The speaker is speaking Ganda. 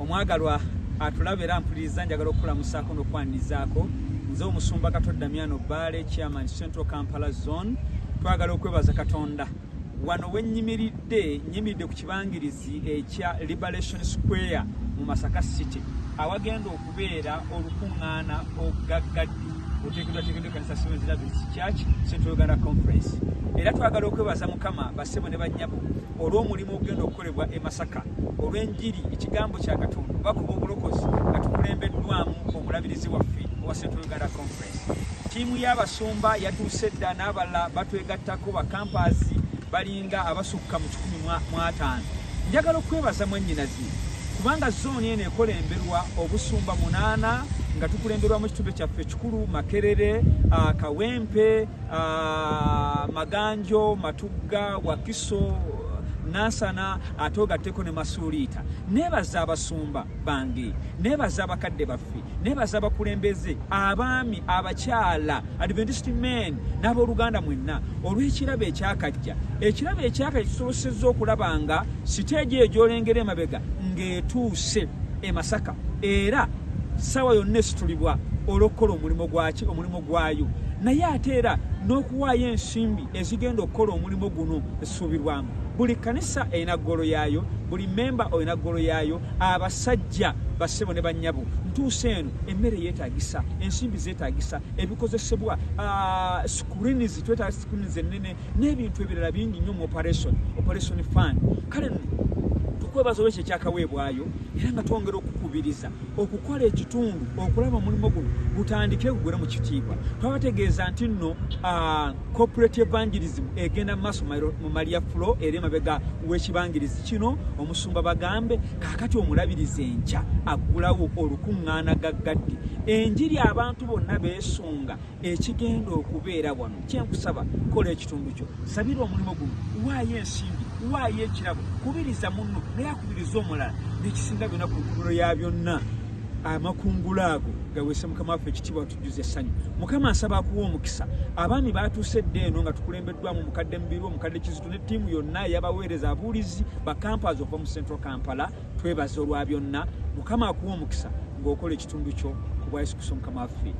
omwagalwa atulabira mpuliriza njagala okulamusaako n'okwanizaako nze omusumba Katonda Damiano Bale chairman Central Kampala Zone twagala okwebaza Katonda wano nyimiridde ku kibangirizi ekya Liberation Square mu Masaka City awagenda okubeera olukuŋŋaana ogaggadde oteekeddwa kanisa Seventh Baptist Church Central Uganda Conference era twagala okwebaza Mukama bassebo ne bannyabo olw'omulimu ogenda okukolebwa e Masaka olw'enjiri ekigambo kya Katonda bakuba obulokozi nga tukulembeddwamu omulabirizi waffe owa Central Uganda Conference. Tiimu y'abasumba yatuuse dda n'abalala batwegattako bakampaasi balinga abasukka mu 15. Njagala okwebaza mwannyinazi kubanga zooni eno ekolemberwa obusumba 8 nga tukulemberwa mu kitundu kyaffe kikulu Makerere, Kawempe, Maganjo, Matugga, Wakiso, Nansana atogatteko ne Masuuliita. Nebaza abasumba bange, nebaza abakadde baffe, nebaza abakulembeze, abaami, abakyala, Adventist men n'abooluganda mwenna olw'ekirabo ekyakajja. Ekirabo ekyakajja kisobosezza okulaba nga siteegi egy'olengera emabega ng'etuuse e Masaka era sawa yonna esitulibwa olw'okukola omulimu gwayo naye ate era n'okuwaayo ensimbi ezigenda okukola omulimu guno essuubirwamu. Buli kanisa erina ggolo yaayo, buli memba olina ggolo yaayo, abasajja bassebo ne bannyabo ntuuse eno emmere yeetaagisa, ensimbi zeetaagisa, ebikozesebwa screens, twetaaga screens ennene n'ebintu ebirala bingi nnyo mu operation fund. Kale tukwebaza olw'ekyo ekyakaweebwayo era nga twongera okukubiriza okukola ekitundu okulaba omulimu guno gutandike gugere mu kitiibwa. Twabategeeza nti nno corporate evangelism egenda mu maaso mu Maria Flow era emabega w'ekibangirizi kino omusumba bagambe kaakati omulabirizi enkya aggulawo olukuŋŋaana gaggadde enjiri abantu bonna beesunga ekigenda okubeera wano. Kyenkusaba kola ekitundu kyo, sabira omulimu guno, waayo ensimbi, waayo ekirabo, kubiriza munno naye akubiriza omulala n'ekisinga byonna ku ntuulo ya byonna. Amakungula ago gaweese Mukama waffe ekitiibwa tujjuze essanyu. Mukama nsaba akuwa omukisa. Abaami baatuuse dda eno nga tukulembeddwamu omukadde Mubiru, omukadde Kizito ne ttiimu yonna y'abaweereza abuulizi ba campers of Central Kampala. Twebaza olwa byonna. Mukama akuwa omukisa ng'okola ekitundu kyo ku bwa Yesu Kristo Mukama waffe.